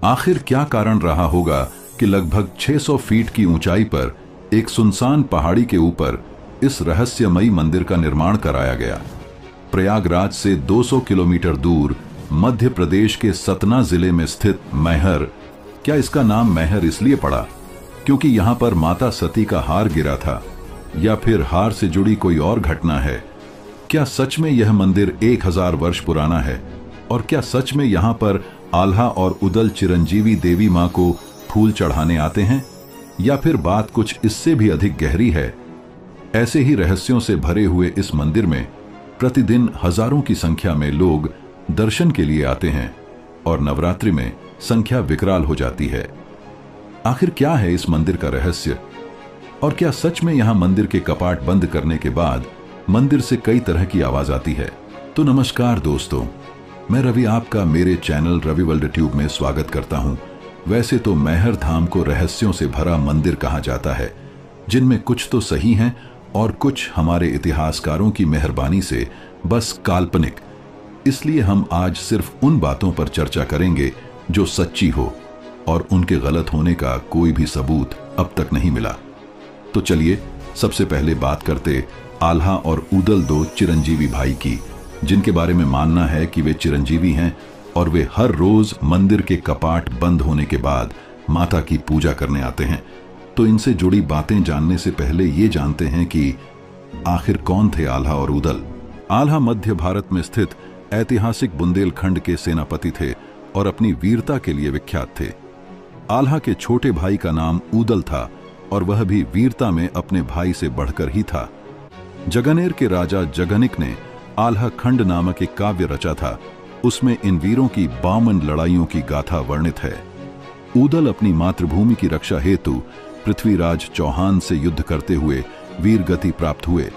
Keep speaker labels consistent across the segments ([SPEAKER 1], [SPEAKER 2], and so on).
[SPEAKER 1] आखिर क्या कारण रहा होगा कि लगभग 600 फीट की ऊंचाई पर एक सुनसान पहाड़ी के ऊपर इस रहस्यमयी मंदिर का निर्माण कराया गया। प्रयागराज से 200 किलोमीटर दूर मध्य प्रदेश के सतना जिले में स्थित मैहर। क्या इसका नाम मैहर इसलिए पड़ा क्योंकि यहां पर माता सती का हार गिरा था, या फिर हार से जुड़ी कोई और घटना है? क्या सच में यह मंदिर 1000 वर्ष पुराना है? और क्या सच में यहां पर आल्हा और उदल चिरंजीवी देवी मां को फूल चढ़ाने आते हैं, या फिर बात कुछ इससे भी अधिक गहरी है? ऐसे ही रहस्यों से भरे हुए इस मंदिर में प्रतिदिन हजारों की संख्या में लोग दर्शन के लिए आते हैं और नवरात्रि में संख्या विकराल हो जाती है। आखिर क्या है इस मंदिर का रहस्य? और क्या सच में यहां मंदिर के कपाट बंद करने के बाद मंदिर से कई तरह की आवाज आती है? तो नमस्कार दोस्तों, मैं रवि आपका मेरे चैनल रवि वर्ल्ड ट्यूब में स्वागत करता हूं। वैसे तो मैहर धाम को रहस्यों से भरा मंदिर कहा जाता है, जिनमें कुछ तो सही हैं और कुछ हमारे इतिहासकारों की मेहरबानी से बस काल्पनिक। इसलिए हम आज सिर्फ उन बातों पर चर्चा करेंगे जो सच्ची हो, और उनके गलत होने का कोई भी सबूत अब तक नहीं मिला। तो चलिए सबसे पहले बात करते आल्हा और उदल, दो चिरंजीवी भाई की, जिनके बारे में मानना है कि वे चिरंजीवी हैं और वे हर रोज मंदिर के कपाट बंद होने के बाद माता की पूजा करने आते हैं। तो इनसे जुड़ी बातें जानने से पहले ये जानते हैं कि आखिर कौन थे आल्हा और उदल। आल्हा मध्य भारत में स्थित ऐतिहासिक बुंदेलखंड के सेनापति थे और अपनी वीरता के लिए विख्यात थे। आल्हा के छोटे भाई का नाम उदल था और वह भी वीरता में अपने भाई से बढ़कर ही था। जगनेर के राजा जगनिक ने आल्हा खंड नामक एक काव्य रचा था। उसमें इन वीरों की 52 लड़ाइयों की गाथा वर्णित है। उदल अपनी मातृभूमि की रक्षा हेतु पृथ्वीराज चौहान से युद्ध करते हुए वीर गति प्राप्त हुए।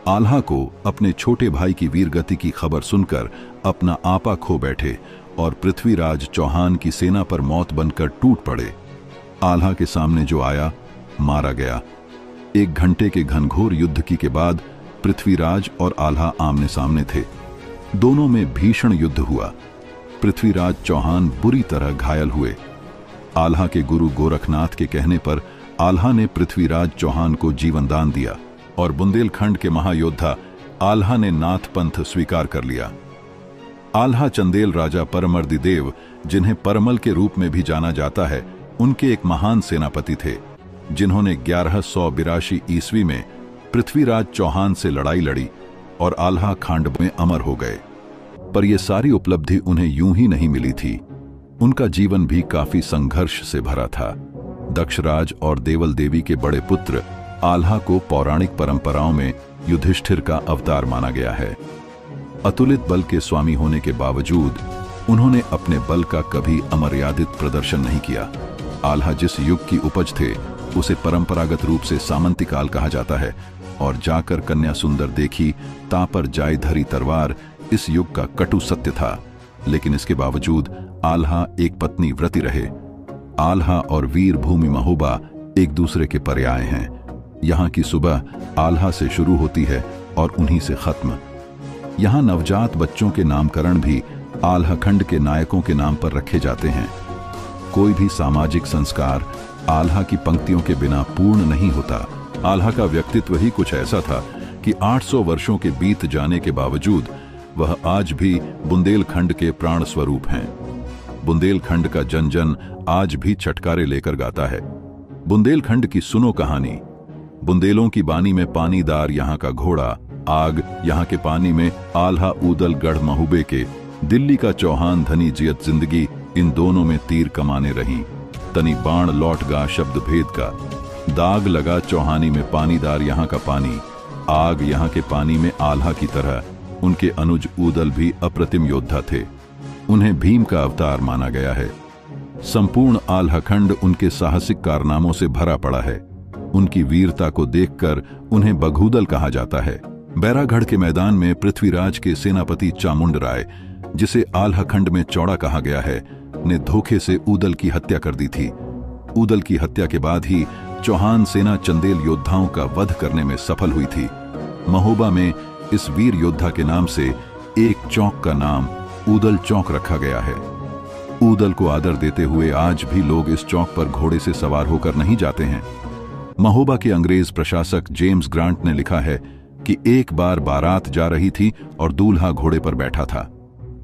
[SPEAKER 1] आल्हा को अपने छोटे भाई की वीर गति की खबर सुनकर अपना आपा खो बैठे और पृथ्वीराज चौहान की सेना पर मौत बनकर टूट पड़े। आल्हा के सामने जो आया मारा गया। 1 घंटे के घनघोर युद्ध के बाद पृथ्वीराज और आल्हा आमने सामने थे। दोनों में भीषण युद्ध हुआ। पृथ्वीराज चौहान बुरी तरह घायल हुए। आल्हा के गुरु गोरखनाथ के कहने पर आल्हा ने पृथ्वीराज चौहान को जीवन दान दिया और बुंदेलखंड के महायोद्धा आल्हा ने नाथ पंथ स्वीकार कर लिया। आल्हा चंदेल राजा परमर्दिदेव, जिन्हें परमल के रूप में भी जाना जाता है, उनके एक महान सेनापति थे, जिन्होंने 1182 ईस्वी में पृथ्वीराज चौहान से लड़ाई लड़ी और आल्हा खांड में अमर हो गए। पर यह सारी उपलब्धि उन्हें यूं ही नहीं मिली थी। उनका जीवन भी काफी संघर्ष से भरा था। दक्षराज और देवल देवी के बड़े पुत्र आल्हा को पौराणिक परंपराओं में युधिष्ठिर का अवतार माना गया है। अतुलित बल के स्वामी होने के बावजूद उन्होंने अपने बल का कभी अमर्यादित प्रदर्शन नहीं किया। आल्हा जिस युग की उपज थे उसे परंपरागत रूप से सामंती काल कहा जाता है, और जाकर कन्या सुंदर देखी ता पर जाय धरी तलवार इस युग का कटु सत्य था। लेकिन इसके बावजूद आल्हा एक पत्नी व्रती रहे। आल्हा और वीर भूमि महोबा एक दूसरे के पर्याय हैं। यहाँ की सुबह आल्हा से शुरू होती है और उन्हीं से खत्म। यहाँ नवजात बच्चों के नामकरण भी आल्हा खंड के नायकों के नाम पर रखे जाते हैं। कोई भी सामाजिक संस्कार आल्हा की पंक्तियों के बिना पूर्ण नहीं होता। आल्हा का व्यक्तित्व ही कुछ ऐसा था कि 800 वर्षों के बीत जाने के बावजूद वह आज भी बुंदेलखंड के प्राण स्वरूप हैं। बुंदेलखंड का जन जन आज भी छटकारे लेकर गाता है। बुंदेलखंड की सुनो कहानी। बुंदेलों की बानी में पानीदार यहाँ का घोड़ा, आग यहाँ के पानी में आल्हा उदल गढ़ महुबे के, दिल्ली का चौहान धनी जियत जिंदगी, इन दोनों में तीर कमाने रही। तनी बाण लौट गा शब्द भेद का, दाग लगा चौहानी में पानीदार यहाँ का पानी, आग यहाँ के पानी में आल्हा की तरह उनके अनुज उदल भी अप्रतिम योद्धा थे। उन्हें भीम का अवतार माना गया है। संपूर्ण आल्हा खंड उनके साहसिक कारनामों से भरा पड़ा है। उनकी वीरता को देखकर उन्हें बघूदल कहा जाता है। बैरागढ़ के मैदान में पृथ्वीराज के सेनापति चामुंड राय, जिसे आल्हा खंड में चौड़ा कहा गया है, ने धोखे से उदल की हत्या कर दी थी। उदल की हत्या के बाद ही चौहान सेना चंदेल योद्धाओं का वध करने में सफल हुई थी। महोबा में इस वीर योद्धा के नाम से एक चौक का नाम उदल चौक रखा गया है। ऊदल को आदर देते हुए आज भी लोग इस चौक पर घोड़े से सवार होकर नहीं जाते हैं। महोबा के अंग्रेज प्रशासक जेम्स ग्रांट ने लिखा है कि एक बार बारात जा रही थी और दूल्हा घोड़े पर बैठा था।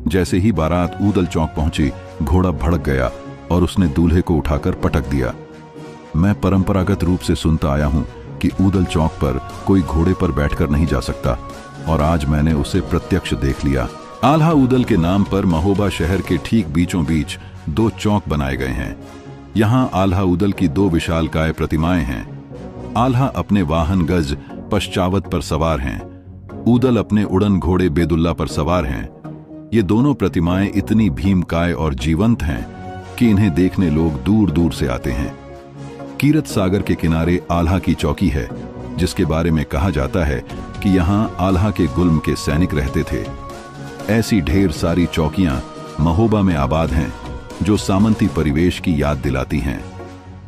[SPEAKER 1] जैसे ही बारात ऊदल चौक पहुंची, घोड़ा भड़क गया और उसने दूल्हे को उठाकर पटक दिया। मैं परंपरागत रूप से सुनता आया हूं कि ऊदल चौक पर कोई घोड़े पर बैठकर नहीं जा सकता, और आज मैंने उसे प्रत्यक्ष देख लिया। आल्हा ऊदल के नाम पर महोबा शहर के ठीक बीचों बीच 2 चौक बनाए गए हैं। यहाँ आल्हा ऊदल की 2 विशालकाय प्रतिमाएं हैं। आल्हा अपने वाहन गज पश्चावत पर सवार हैं, ऊदल अपने उड़न घोड़े बेदुल्ला पर सवार हैं। ये दोनों प्रतिमाएं इतनी भीमकाय और जीवंत हैं कि इन्हें देखने लोग दूर दूर से आते हैं। कीरत सागर के किनारे आल्हा की चौकी है, जिसके बारे में कहा जाता है कि यहाँ आल्हा के गुल्म के सैनिक रहते थे। ऐसी ढेर सारी चौकियां महोबा में आबाद हैं जो सामंती परिवेश की याद दिलाती हैं।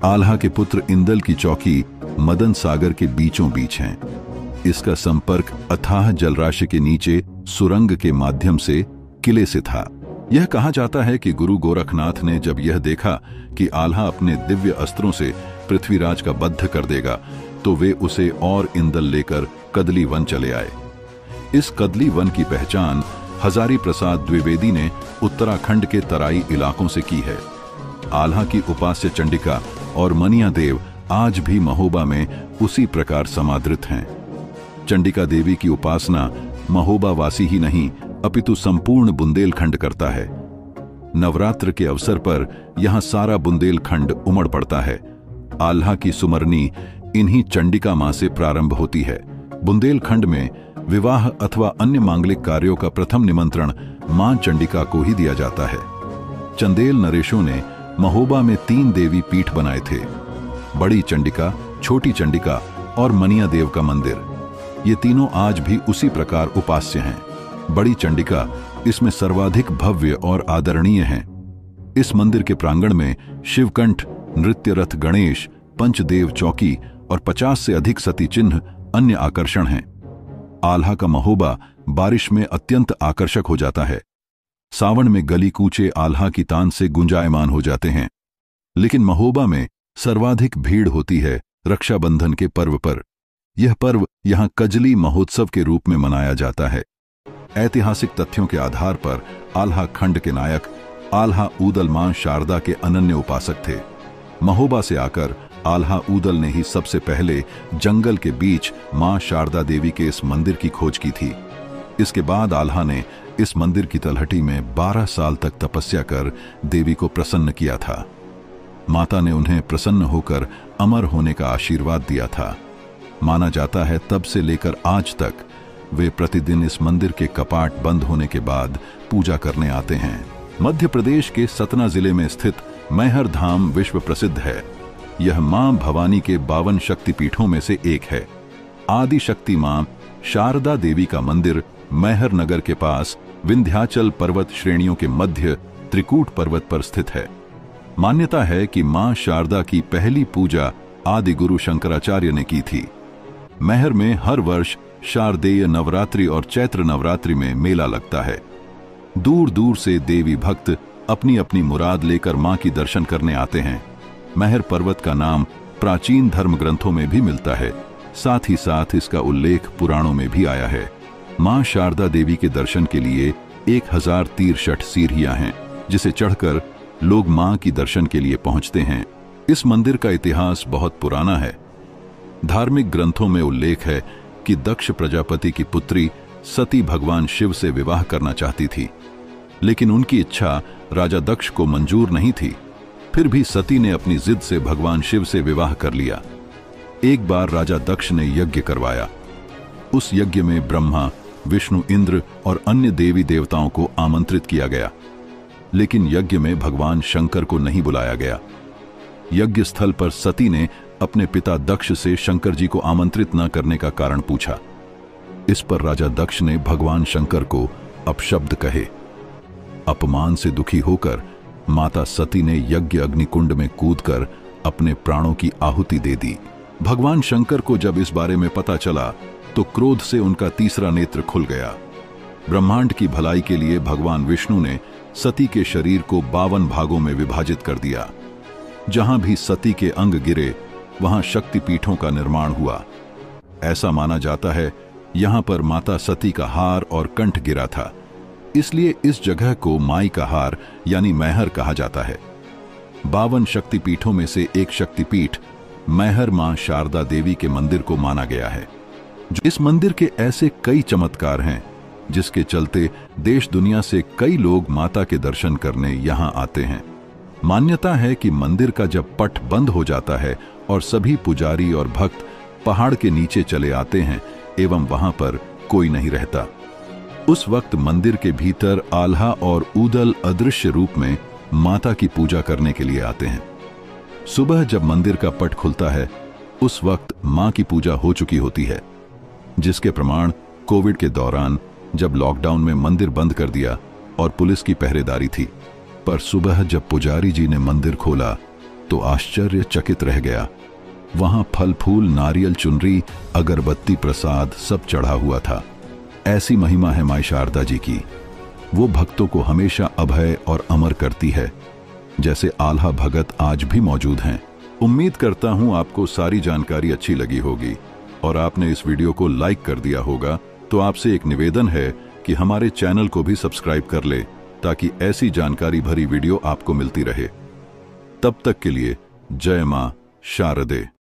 [SPEAKER 1] आल्हा के पुत्र इंदल की चौकी मदन सागर के बीचों बीच है। इसका संपर्क अथाह जलराशि के नीचे सुरंग के माध्यम से किले से था। यह कहा जाता है कि गुरु गोरखनाथ ने जब यह देखा कि आल्हा अपने दिव्य अस्त्रों से पृथ्वीराज का बद्ध कर देगा, तो वे उसे और इंदल लेकर कदली वन चले आए। इस कदली वन की पहचान हजारी प्रसाद द्विवेदी ने उत्तराखंड के तराई इलाकों से की है। आल्हा की उपास्य चंडिका और मनिया देव आज भी महोबा में उसी प्रकार समादृत हैं। चंडिका देवी की उपासना महोबा वासी ही नहीं अपितु संपूर्ण बुंदेलखंड करता है। नवरात्र के अवसर पर यहां सारा बुंदेलखंड उमड़ पड़ता है। आल्हा की सुमरनी इन्हीं चंडिका मां से प्रारंभ होती है। बुंदेलखंड में विवाह अथवा अन्य मांगलिक कार्यों का प्रथम निमंत्रण मां चंडिका को ही दिया जाता है। चंदेल नरेशों ने महोबा में 3 देवी पीठ बनाए थे: बड़ी चंडिका, छोटी चंडिका और मनिया देव का मंदिर। ये तीनों आज भी उसी प्रकार उपास्य हैं। बड़ी चंडिका इसमें सर्वाधिक भव्य और आदरणीय है। इस मंदिर के प्रांगण में शिवकंठ, नृत्य रथ गणेश, पंचदेव चौकी और 50 से अधिक सती चिन्ह अन्य आकर्षण हैं। आल्हा का महोबा बारिश में अत्यंत आकर्षक हो जाता है। सावन में गली कूचे आल्हा की तान से गुंजायमान हो जाते हैं। लेकिन महोबा में सर्वाधिक भीड़ होती है रक्षाबंधन के पर्व पर। यह पर्व यहाँ कजली महोत्सव के रूप में मनाया जाता है। ऐतिहासिक तथ्यों के आधार पर आल्हा खंड के नायक आल्हा ऊदल मां शारदा के अनन्य उपासक थे। महोबा से आकर आल्हा ऊदल ने ही सबसे पहले जंगल के बीच मां शारदा देवी के इस मंदिर की खोज की थी। इसके बाद आल्हा ने इस मंदिर की तलहटी में 12 साल तक तपस्या कर देवी को प्रसन्न किया था। माता ने उन्हें प्रसन्न होकर अमर होने का आशीर्वाद दिया था। माना जाता है तब से लेकर आज तक वे प्रतिदिन इस मंदिर के कपाट बंद होने के बाद पूजा करने आते हैं। मध्य प्रदेश के सतना जिले में स्थित मैहर धाम विश्व प्रसिद्ध है। यह मां भवानी के 52 शक्तिपीठों में से एक है। आदि शक्ति मां शारदा देवी का मंदिर मैहर नगर के पास विंध्याचल पर्वत श्रेणियों के मध्य त्रिकूट पर्वत पर स्थित है। मान्यता है कि मां शारदा की पहली पूजा आदि गुरु शंकराचार्य ने की थी। मैहर में हर वर्ष शारदेय नवरात्रि और चैत्र नवरात्रि में मेला लगता है। दूर दूर से देवी भक्त अपनी अपनी मुराद लेकर मां की दर्शन करने आते हैं। मैहर पर्वत का नाम प्राचीन धर्म ग्रंथों में भी मिलता है। साथ ही साथ इसका उल्लेख पुराणों में भी आया है। मां शारदा देवी के दर्शन के लिए 1000 तिरसठ सीढ़ियां हैं, जिसे चढ़कर लोग मां की दर्शन के लिए पहुंचते हैं। इस मंदिर का इतिहास बहुत पुराना है। धार्मिक ग्रंथों में उल्लेख है कि दक्ष प्रजापति की पुत्री सती भगवान शिव से विवाह करना चाहती थी, लेकिन उनकी इच्छा राजा दक्ष को मंजूर नहीं थी। फिर भी सती ने अपनी जिद से भगवान शिव से विवाह कर लिया। एक बार राजा दक्ष ने यज्ञ करवाया। उस यज्ञ में ब्रह्मा, विष्णु, इंद्र और अन्य देवी देवताओं को आमंत्रित किया गया, लेकिन यज्ञ में भगवान शंकर को नहीं बुलाया गया। यज्ञ स्थल पर सती ने अपने पिता दक्ष से शंकर जी को आमंत्रित न करने का कारण पूछा। इस पर राजा दक्ष ने भगवान शंकर को अपशब्द कहे। अपमान से दुखी होकर माता सती ने यज्ञ अग्निकुंड में कूदकर अपने प्राणों की आहुति दे दी। भगवान शंकर को जब इस बारे में पता चला तो क्रोध से उनका तीसरा नेत्र खुल गया। ब्रह्मांड की भलाई के लिए भगवान विष्णु ने सती के शरीर को 52 भागों में विभाजित कर दिया। जहां भी सती के अंग गिरे वहां शक्तिपीठों का निर्माण हुआ। ऐसा माना जाता है यहां पर माता सती का हार और कंठ गिरा था, इसलिए इस जगह को माई का हार यानी मैहर कहा जाता है। 52 शक्तिपीठों में से एक शक्तिपीठ मैहर मां शारदा देवी के मंदिर को माना गया है। इस मंदिर के ऐसे कई चमत्कार हैं जिसके चलते देश दुनिया से कई लोग माता के दर्शन करने यहां आते हैं। मान्यता है कि मंदिर का जब पट बंद हो जाता है और सभी पुजारी और भक्त पहाड़ के नीचे चले आते हैं एवं वहां पर कोई नहीं रहता, उस वक्त मंदिर के भीतर आल्हा और ऊदल अदृश्य रूप में माता की पूजा करने के लिए आते हैं। सुबह जब मंदिर का पट खुलता है उस वक्त मां की पूजा हो चुकी होती है, जिसके प्रमाण कोविड के दौरान जब लॉकडाउन में मंदिर बंद कर दिया और पुलिस की पहरेदारी थी, पर सुबह जब पुजारी जी ने मंदिर खोला तो आश्चर्यचकित रह गया। वहां फल फूल, नारियल, चुनरी, अगरबत्ती, प्रसाद सब चढ़ा हुआ था। ऐसी महिमा है माई शारदा जी की। वो भक्तों को हमेशा अभय और अमर करती है, जैसे आल्हा भगत आज भी मौजूद हैं। उम्मीद करता हूं आपको सारी जानकारी अच्छी लगी होगी और आपने इस वीडियो को लाइक कर दिया होगा। तो आपसे एक निवेदन है कि हमारे चैनल को भी सब्सक्राइब कर ले ताकि ऐसी जानकारी भरी वीडियो आपको मिलती रहे। तब तक के लिए जय मां शारदे।